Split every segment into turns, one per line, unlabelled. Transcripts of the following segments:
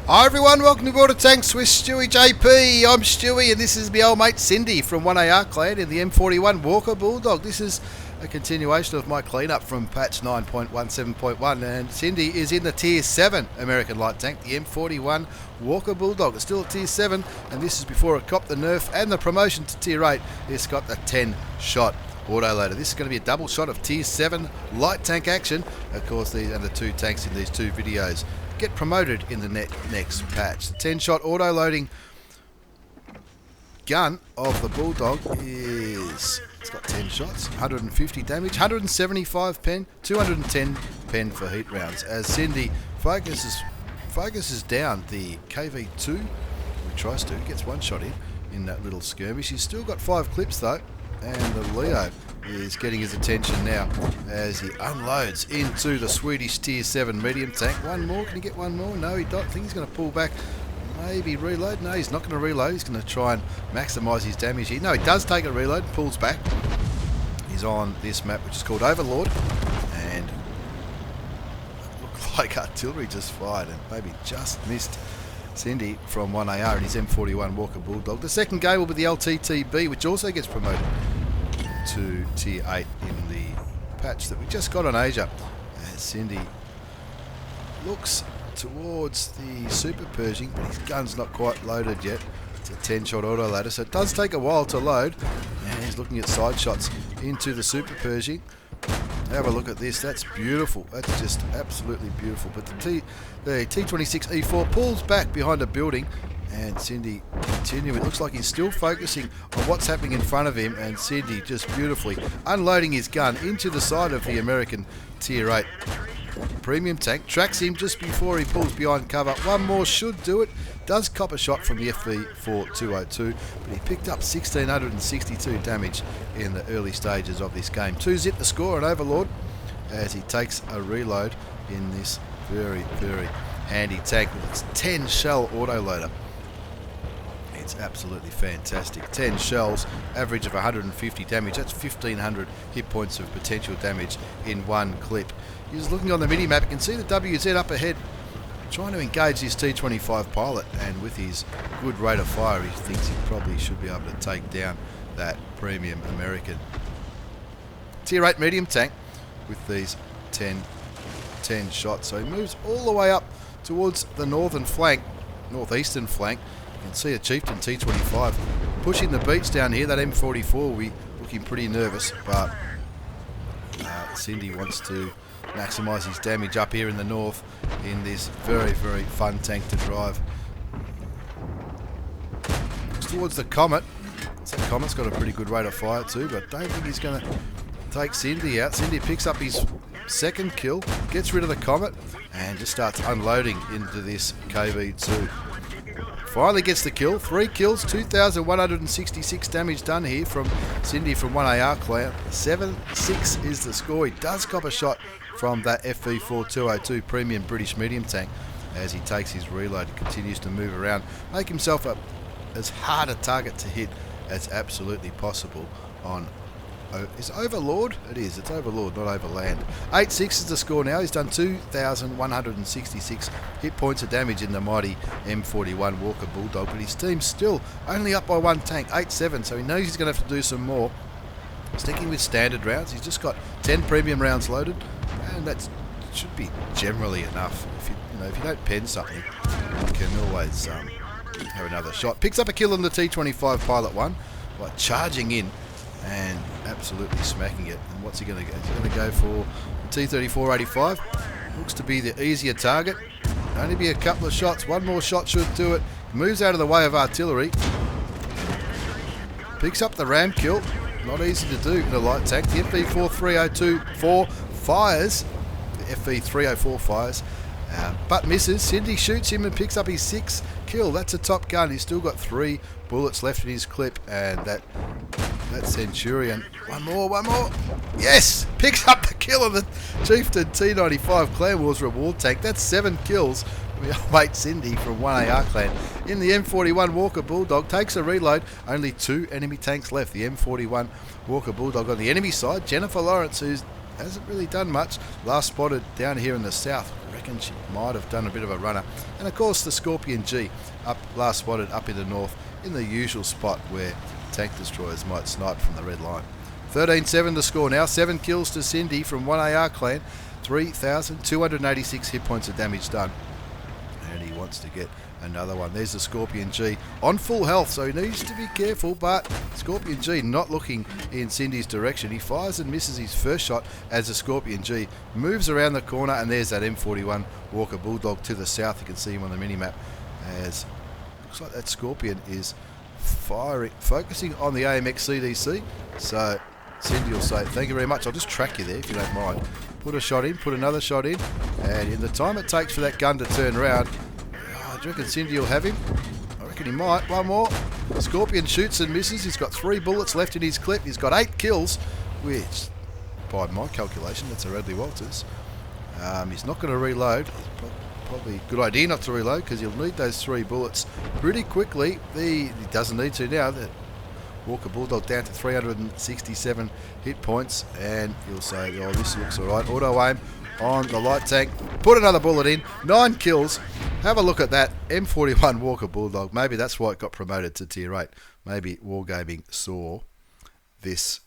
Hi everyone, welcome to Border Tanks with StewiejP. I'm Stewie and this is my old mate Syndy from 1AR Clan in the M41 Walker Bulldog. This is a continuation of my cleanup from patch 9.17.1 and Syndy is in the tier 7 American light tank, the M41 Walker Bulldog. It's still at tier 7 and this is before it copped the nerf and the promotion to tier 8. It's got the 10 shot autoloader. This is going to be a double shot of tier 7 light tank action. Of course, these are the two tanks in these two videos get promoted in the next patch. The 10 shot auto loading gun of the Bulldog is, it's got 10 shots, 150 damage, 175 pen, 210 pen for heat rounds as Syndy focuses down the KV2, he tries to, gets one shot in that little skirmish. He's still got 5 clips though, and the Leo is getting his attention now as he unloads into the Swedish tier 7 medium tank. One more, can he get one more? No, he don't. I think he's going to pull back, maybe reload. No, he's not going to reload. He's going to try and maximise his damage here. No, he does take a reload, pulls back. He's on this map which is called Overlord, and it looked like artillery just fired and maybe just missed Syndy from 1AR and his M41 Walker Bulldog. The second game will be the LTTB, which also gets promoted to tier 8 in the patch that we just got on Asia. As Syndy looks towards the Super Pershing, but his gun's not quite loaded yet. It's a 10 shot autoloader, so it does take a while to load. And he's looking at side shots into the Super Pershing. Have a look at this, that's beautiful, that's just absolutely beautiful. But the T26E4 pulls back behind a building and Syndy continuing. It looks like he's still focusing on what's happening in front of him, and Syndy just beautifully unloading his gun into the side of the American tier 8 premium tank, tracks him just before he pulls behind cover. One more should do it. Does cop a shot from the FV4202, but he picked up 1662 damage in the early stages of this game. 2-zip the score on Overlord as he takes a reload in this very, very handy tank with its 10 shell autoloader. It's absolutely fantastic. 10 shells, average of 150 damage. That's 1500 hit points of potential damage in one clip. He's looking on the mini-map. You can see the WZ up ahead, trying to engage this T25 pilot, and with his good rate of fire, he thinks he probably should be able to take down that premium American tier 8 medium tank with these 10 shots. So he moves all the way up towards the northern flank, northeastern flank. You can see a Chieftain T25 pushing the beats down here. That M44 will be looking pretty nervous, but Syndy wants to maximise his damage up here in the north in this very, very fun tank to drive. Looks towards the Comet. So that Comet's got a pretty good rate of fire too, but I don't think he's going to take Syndy out. Syndy picks up his second kill, gets rid of the Comet, and just starts unloading into this KV2. Finally gets the kill. 3 kills, 2,166 damage done here from Syndy from 1AR Clan. 7-6 is the score. He does cop a shot from that FV4202 premium British medium tank as he takes his reload and continues to move around, make himself as hard a target to hit as absolutely possible on. Is it Overlord? It is. It's Overlord, not Overland. 8-6 is the score now. He's done 2,166 hit points of damage in the mighty M41 Walker Bulldog, but his team's still only up by one tank, 8-7, so he knows he's going to have to do some more. Sticking with standard rounds, he's just got 10 premium rounds loaded, and that should be generally enough. If you don't pen something, you can always have another shot. Picks up a kill on the T25 Pilot 1 by charging in and absolutely smacking it. And what's he going to go? He's going to go for the T3485. Looks to be the easier target. Only be a couple of shots. One more shot should do it. Moves out of the way of artillery. Picks up the ram kill. Not easy to do in a light tank. The FV4302 fires. The FV304 fires. But misses. Syndy shoots him and picks up his 6th kill. That's a top gun. He's still got 3 bullets left in his clip, and that Centurion. One more. Yes! Picks up the kill of the Chieftain T95 Clan Wars reward tank. That's 7 kills. My old mate Syndy from 1AR Clan in the M41 Walker Bulldog takes a reload. Only 2 enemy tanks left. The M41 Walker Bulldog on the enemy side. Jennifer Lawrence, who's hasn't really done much. Last spotted down here in the south. I reckon she might have done a bit of a runner. And of course the Scorpion G, last spotted up in the north, in the usual spot where tank destroyers might snipe from the red line. 13-7 the score now. 7 kills to Syndy from 1AR clan. 3,286 hit points of damage done. And he wants to get another one. There's the Scorpion G on full health, so he needs to be careful, but Scorpion G not looking in Syndy's direction. He fires and misses his first shot as the Scorpion G moves around the corner, and there's that M41 Walker Bulldog to the south. You can see him on the mini-map as looks like that Scorpion is focusing on the AMX CDC. So Syndy will say, thank you very much, I'll just track you there if you don't mind. Put a shot in, put another shot in, and in the time it takes for that gun to turn around, do you reckon Syndy will have him? I reckon he might. One more. Scorpion shoots and misses. He's got 3 bullets left in his clip. He's got 8 kills, which, by my calculation, that's a Radley Walters. He's not going to reload. Probably a good idea not to reload because he'll need those 3 bullets pretty quickly. He doesn't need to now. That Walker Bulldog down to 367 hit points, and you'll say, oh, this looks alright. Auto aim on the light tank. Put another bullet in. 9 kills. Have a look at that. M41 Walker Bulldog. Maybe that's why it got promoted to tier 8. Maybe Wargaming saw this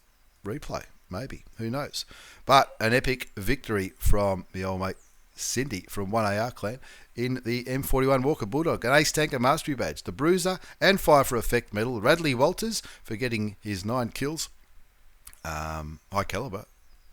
replay. Maybe. Who knows? But an epic victory from the old mate Syndy from 1AR clan in the M41 Walker Bulldog. An Ace Tanker Mastery Badge. The Bruiser and Fire for Effect medal. Radley Walters for getting his 9 kills. High caliber.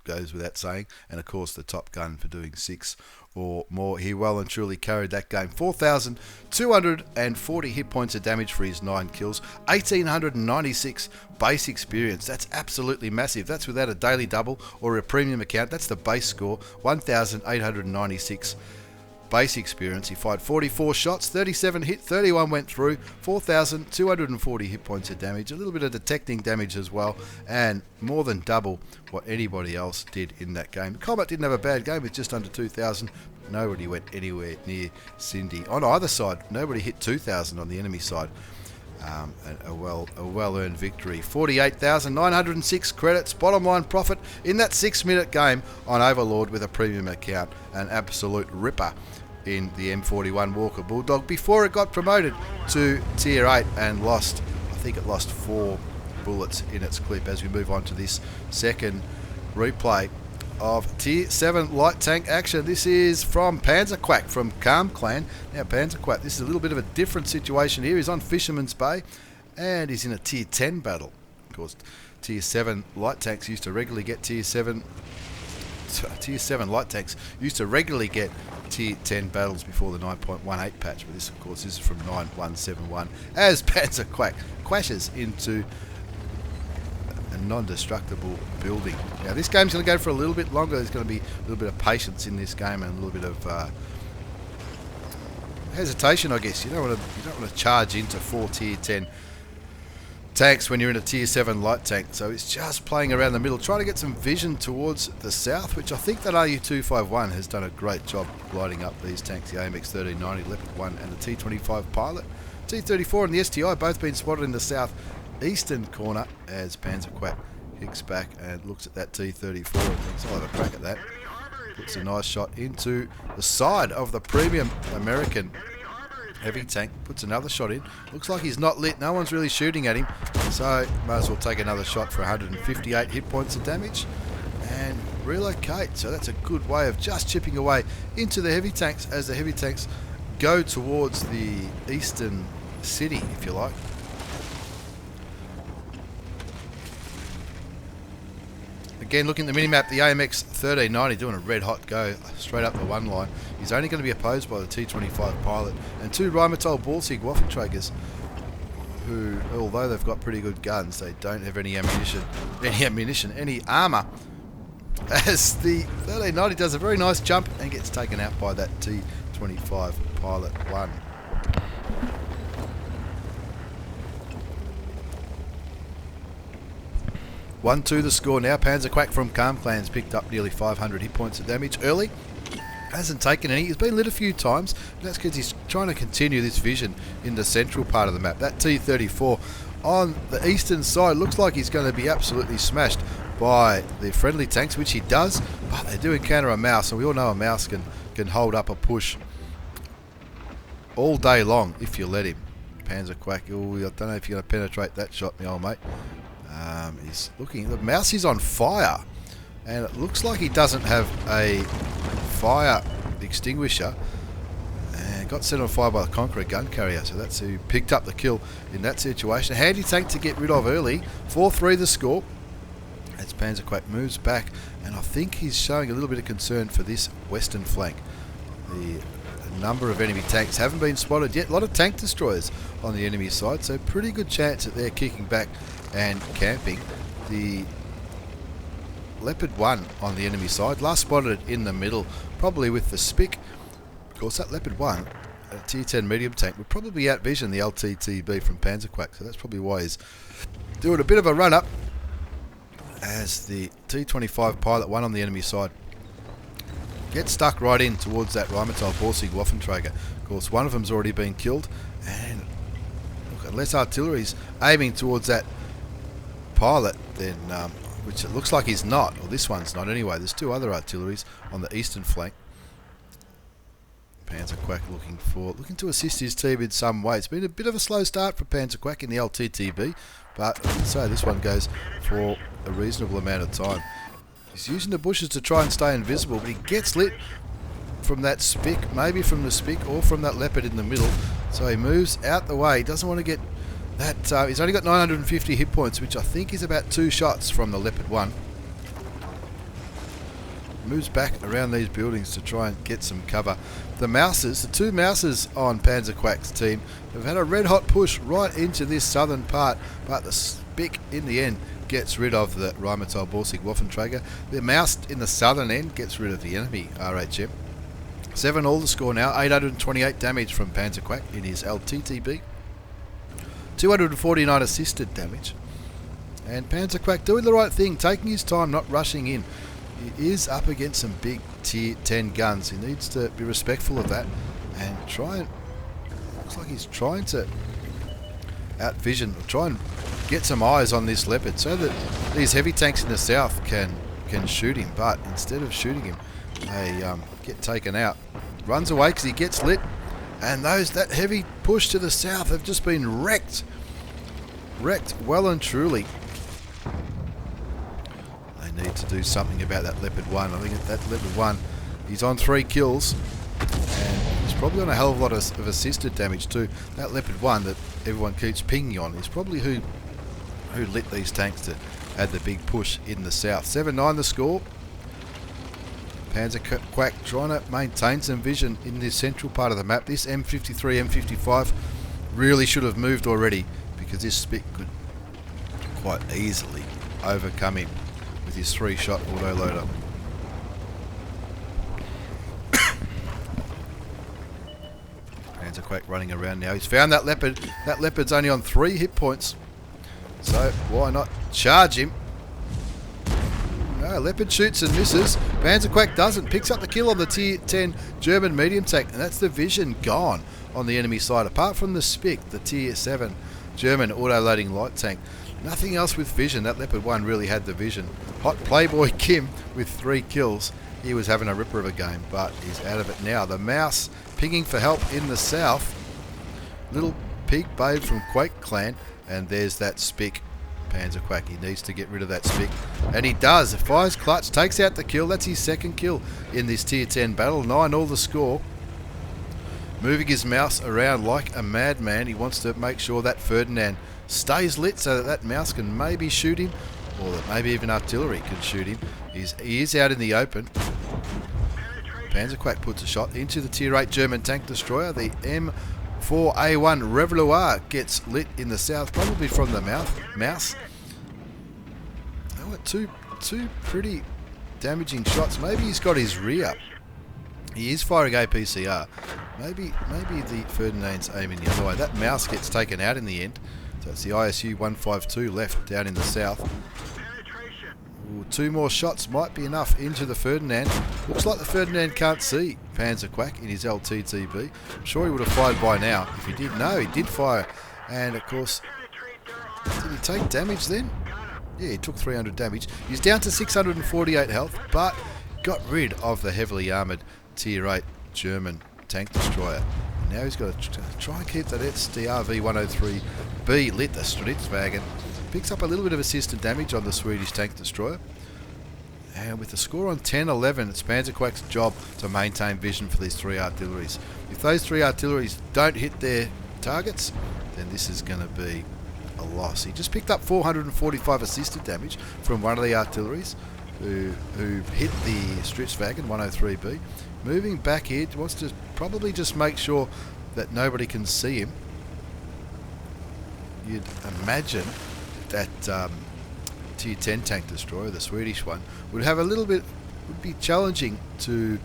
Goes without saying, and of course the Top Gun for doing 6 or more. He well and truly carried that game. 4,240 hit points of damage for his 9 kills. 1,896 base experience. That's absolutely massive. That's without a daily double or a premium account. That's the base score. 1,896 base experience. He fired 44 shots, 37 hit, 31 went through, 4,240 hit points of damage, a little bit of detecting damage as well, and more than double what anybody else did in that game. Combat didn't have a bad game with just under 2,000. Nobody went anywhere near Syndy on either side. Nobody hit 2,000 on the enemy side. A well-earned victory. 48,906 credits. Bottom line profit in that 6-minute game on Overlord with a premium account. An absolute ripper in the M41 Walker Bulldog before it got promoted to tier 8 and lost, I think it lost 4 bullets in its clip. As we move on to this second replay of tier 7 light tank action. This is from panzerquack from Calm Clan. Now panzerquack, this is a little bit of a different situation here. He's on Fisherman's Bay and he's in a tier 10 battle. Of course, tier 7 light tanks used to regularly get tier 7 light tanks used to regularly get tier 10 battles before the 9.18 patch, but this of course is from 9.171 as panzerquack crashes into a non-destructible building. Now this game's going to go for a little bit longer. There's going to be a little bit of patience in this game and a little bit of hesitation, I guess. You don't want to charge into 4 tier 10 tanks when you're in a tier 7 light tank. So it's just playing around the middle, trying to get some vision towards the south, which I think that RU251 has done a great job lighting up these tanks. The AMX 1390 Leopard 1 and the T25 Pilot. T34 and the STI both been spotted in the south eastern corner as panzerquack kicks back and looks at that T34 and thinks, I'll have a crack at that. Puts a nice shot into the side of the premium American heavy tank. Puts another shot in. Looks like he's not lit. No one's really shooting at him. So might as well take another shot for 158 hit points of damage and relocate. So that's a good way of just chipping away into the heavy tanks as the heavy tanks go towards the eastern city, if you like. Again, looking at the minimap, the AMX 1390 doing a red hot go straight up the one line. He's only going to be opposed by the T25 Pilot and 2 Rheinmetall Balsig Waffenträgers, who, although they've got pretty good guns, they don't have any any armour. As the 1390 does a very nice jump and gets taken out by that T25 Pilot 1. (1-2) the score now. panzerquack from Calm Clan's picked up nearly 500 hit points of damage early. Hasn't taken any. He's been lit a few times, but that's because he's trying to continue this vision in the central part of the map. That T34 on the eastern side looks like he's going to be absolutely smashed by the friendly tanks, which he does, but they do encounter a mouse, and we all know a mouse can hold up a push all day long if you let him. Panzerquack, oh, I don't know if you're going to penetrate that shot, my old mate. He's looking, the mouse is on fire, and it looks like he doesn't have a fire extinguisher, and got set on fire by the Conqueror gun carrier, so that's who picked up the kill in that situation. A handy tank to get rid of early. 4-3 the score as Panzerquack moves back, and I think he's showing a little bit of concern for this western flank. The number of enemy tanks haven't been spotted yet. A lot of tank destroyers on the enemy side, so pretty good chance that they're kicking back and camping. The Leopard 1 on the enemy side, last spotted in the middle, probably with the Spic. Of course, that Leopard 1, a tier 10 medium tank, would probably outvision the LTTB from Panzerquack, so that's probably why he's doing a bit of a run up, as the T25 Pilot 1 on the enemy side gets stuck right in towards that Repeatable Waffenträger. Of course, one of them's already been killed, and look, unless artillery's aiming towards that pilot, then which it looks like he's not, or this one's not anyway. There's two other artilleries on the eastern flank. Panzerquack looking to assist his team in some way. It's been a bit of a slow start for Panzerquack in the LTTB, but I would say this one goes for a reasonable amount of time. He's using the bushes to try and stay invisible, but he gets lit from that Spic, maybe from the Spic or from that Leopard in the middle. So he moves out the way. He doesn't want to get that. He's only got 950 hit points, which I think is about 2 shots from the Leopard 1. Moves back around these buildings to try and get some cover. The two mouses on Panzerquack's team have had a red hot push right into this southern part, but the Spic in the end gets rid of the Repeatable Waffenträger. The mouse in the southern end gets rid of the enemy RHM. 7-all the score now. 828 damage from Panzerquack in his LTTB. 249 assisted damage. And Panzerquack doing the right thing, taking his time, not rushing in. He is up against some big tier 10 guns. He needs to be respectful of that and looks like he's trying to outvision, or try and get some eyes on this Leopard so that these heavy tanks in the south can shoot him, but instead of shooting him, they get taken out. Runs away because he gets lit, and that heavy push to the south have just been wrecked well and truly. They need to do something about that Leopard 1. I think that Leopard 1, he's on 3 kills, and he's probably on a hell of a lot of assisted damage too. That Leopard 1 that everyone keeps pinging on is probably who lit these tanks to add the big push in the south. 7-9 the score. Panzerquack trying to maintain some vision in this central part of the map. This M53, M55 really should have moved already, because this Spic could quite easily overcome him with his 3-shot autoloader. Panzerquack running around now. He's found that Leopard. That Leopard's only on 3 hit points, so why not charge him? No, Leopard shoots and misses. Panzerquack doesn't. Picks up the kill on the tier 10 German medium tank, and that's the vision gone on the enemy side. Apart from the Spic, the tier 7 German auto-loading light tank, nothing else with vision. That Leopard 1 really had the vision. Hot Playboy Kim with 3 kills. He was having a ripper of a game, but he's out of it now. The mouse pinging for help in the south. Little pig babe from Quake Clan, and there's that Spic. Panzerquack, he needs to get rid of that Spic, and he does. Fires clutch, takes out the kill. That's his 2nd kill in this tier 10 battle. 9-all the score. Moving his mouse around like a madman. He wants to make sure that Ferdinand stays lit so that mouse can maybe shoot him, or that maybe even artillery can shoot him. He is out in the open. Panzerquack puts a shot into the tier 8 German tank destroyer. The M41 Revolver gets lit in the south, probably from the mouse. Oh, two pretty damaging shots. Maybe he's got his rear. He is firing APCR. Maybe the Ferdinand's aiming the other way. That mouse gets taken out in the end. So it's the ISU 152 left down in the south. Ooh, 2 more shots might be enough into the Ferdinand. Looks like the Ferdinand can't see Panzerquack in his LTTB. I'm sure he would have fired by now. If he did, no, he did fire. And of course, did he take damage then? Yeah, he took 300 damage. He's down to 648 health, but got rid of the heavily armoured Tier 8 German tank destroyer. And now he's got to try and keep that SDRV 103B lit, the Stridswagen. Picks up a little bit of assisted damage on the Swedish tank destroyer. And with the score on 10-11, it's panzerquack's job to maintain vision for these three artilleries. If those three artilleries don't hit their targets, then this is going to be a loss. He just picked up 445 assisted damage from one of the artilleries who hit the Stridswagen 103B. Moving back here, wants to probably just make sure that nobody can see him. You'd imagine that Tier 10 tank destroyer, the Swedish one, would have a little bit, would be challenging to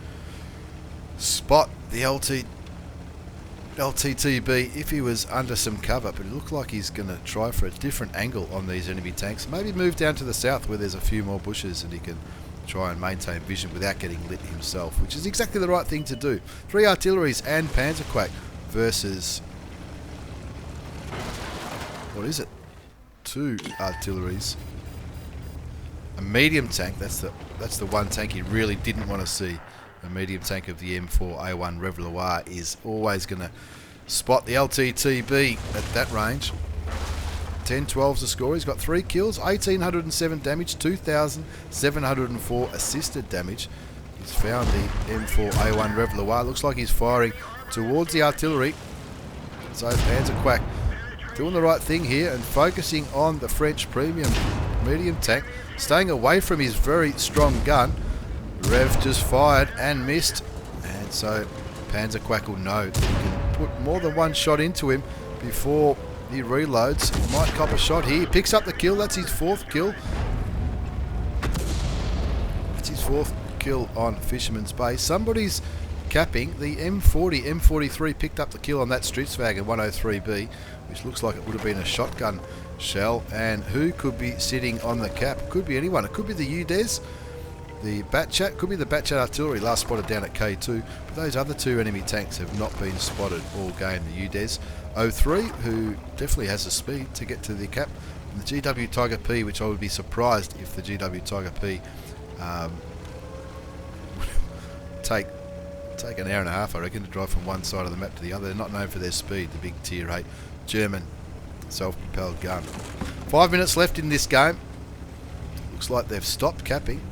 spot the LTTB if he was under some cover, but it looked like he's going to try for a different angle on these enemy tanks. Maybe move down to the south where there's a few more bushes and he can try and maintain vision without getting lit himself, which is exactly the right thing to do. Three artilleries and panzerquack versus, what is it? Two artilleries. A medium tank, that's the one tank he really didn't want to see. A medium tank of the M4A1 Reveloir is always going to spot the LTTB at that range. 10-12's the score. He's got 3 kills, 1,807 damage, 2,704 assisted damage. He's found the M4A1 Reveloir. Looks like he's firing towards the artillery. So panzerquack doing the right thing here and focusing on the French premium medium tank, staying away from his very strong gun. Rev just fired and missed, and so panzerquack will know that he can put more than one shot into him before he reloads. He might cop a shot here. He picks up the kill. That's his 4th kill. That's his 4th kill on Fisherman's Bay. Somebody's capping. The M43 picked up the kill on that Stridswagen 103B, which looks like it would have been a shotgun shell. And who could be sitting on the cap? Could be anyone. It could be the UDES. The Batchat, could be the Batchat artillery, last spotted down at K2, but those other two enemy tanks have not been spotted all game. The UDES 03, who definitely has the speed to get to the cap, and the GW Tiger P, which I would be surprised if the GW Tiger P take an hour and a half, I reckon, to drive from one side of the map to the other. They're not known for their speed, the big Tier 8 German self-propelled gun. 5 minutes left in this game. Looks like they've stopped capping.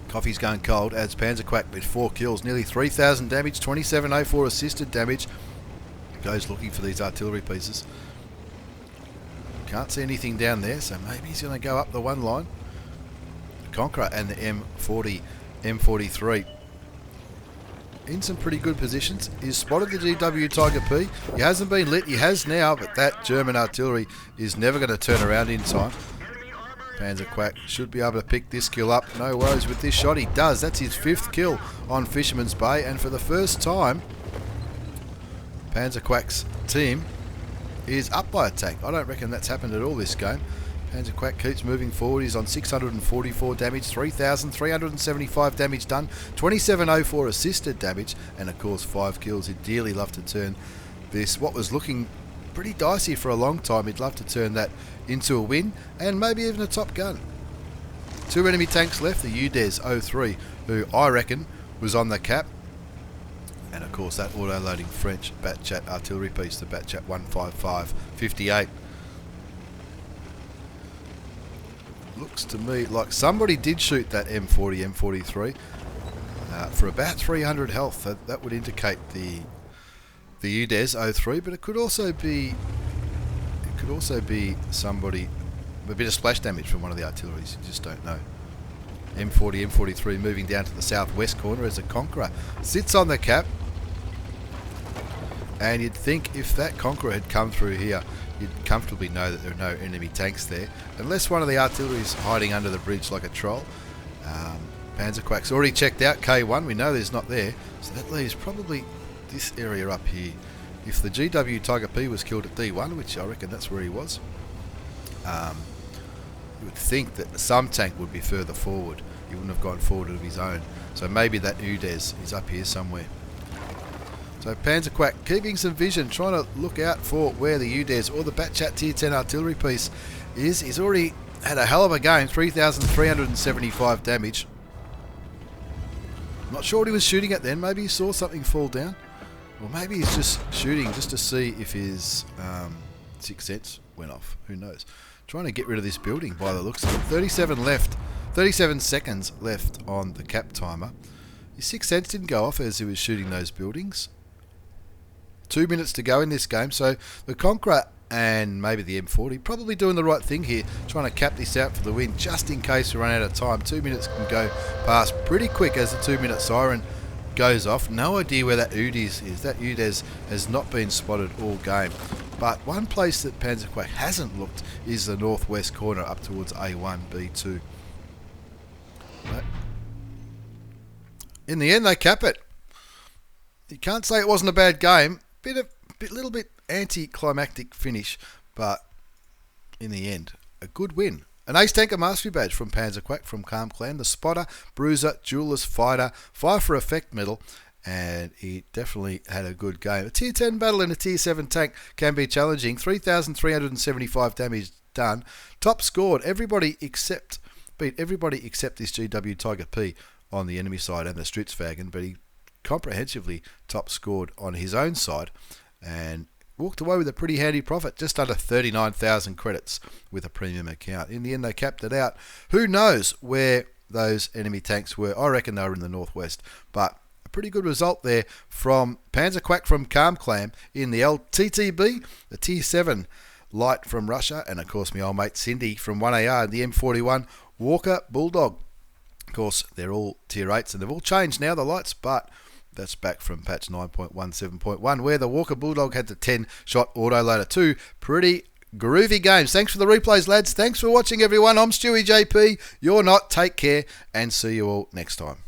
Coffee's going cold, adds panzerquack with 4 kills, nearly 3,000 damage, 2704 assisted damage. Goes looking for these artillery pieces. Can't see anything down there, so maybe he's going to go up the one line. The Conqueror and the M43 in some pretty good positions. He's spotted the GW Tiger P. He hasn't been lit, he has now, but that German artillery is never going to turn around in time. panzerquack should be able to pick this kill up. No worries with this shot. He does. That's his 5th kill on Fisherman's Bay. And for the first time, panzerquack's team is up by a tank. I don't reckon that's happened at all this game. panzerquack keeps moving forward. He's on 644 damage, 3,375 damage done, 2704 assisted damage, and of course 5 kills. He'd dearly love to turn this, what was looking pretty dicey for a long time, he'd love to turn that into a win and maybe even a top gun. 2 enemy tanks left, the UDES 03, who I reckon was on the cap, and of course that auto-loading French Batchat artillery piece, the Batchat 155-58. Looks to me like somebody did shoot that M43 for about 300 health. That would indicate the UDES 03, but it could also be somebody, a bit of splash damage from one of the artilleries. You just don't know. M43 moving down to the southwest corner as a Conqueror sits on the cap, and you'd think if that Conqueror had come through here, you'd comfortably know that there are no enemy tanks there, unless one of the artillery is hiding under the bridge like a troll. Panzerquack's already checked out K1. We know there's not there, so that leaves probably this area up here. If the GW Tiger P was killed at D1, which I reckon that's where he was, you would think that some tank would be further forward. He wouldn't have gone forward of his own. So maybe that UDES is up here somewhere. So panzerquack keeping some vision, trying to look out for where the UDES or the Batchat Tier 10 artillery piece is. He's already had a hell of a game, 3,375 damage. Not sure what he was shooting at then. Maybe he saw something fall down. Or maybe he's just shooting just to see if his sixth sense went off. Who knows? Trying to get rid of this building by the looks of it. 37 seconds left on the cap timer. His sixth sense didn't go off as he was shooting those buildings. 2 minutes to go in this game, so the Conqueror and maybe the M40 probably doing the right thing here, trying to cap this out for the win just in case we run out of time. 2 minutes can go past pretty quick as the 2 minute siren goes off. No idea where that UDES is. That UDES has not been spotted all game. But one place that panzerquack hasn't looked is the northwest corner up towards A1, B2. But in the end, they cap it. You can't say it wasn't a bad game. Little bit anticlimactic finish, but in the end, a good win. An Ace Tanker Mastery Badge from panzerquack from Calm Clan, the Spotter, Bruiser, Duelist, Fighter, Fire for Effect medal, and he definitely had a good game. A Tier 10 battle in a Tier 7 tank can be challenging. 3,375 damage done. Top scored. Beat everybody except this GW Tiger P on the enemy side and the Stritzwagen, but he comprehensively top scored on his own side and walked away with a pretty handy profit, just under 39,000 credits with a premium account. In the end, they capped it out. Who knows where those enemy tanks were? I reckon they were in the northwest, but a pretty good result there from panzerquack from Calm Clan in the LTTB, the Tier 7 light from Russia, and of course my old mate Syndy from 1AR, the M41 Walker Bulldog. Of course, they're all Tier 8s and they've all changed now, the lights, but that's back from patch 9.17.1 where the Walker Bulldog had the 10-shot autoloader. Two pretty groovy games. Thanks for the replays, lads. Thanks for watching, everyone. I'm stewiejp. You're not. Take care and see you all next time.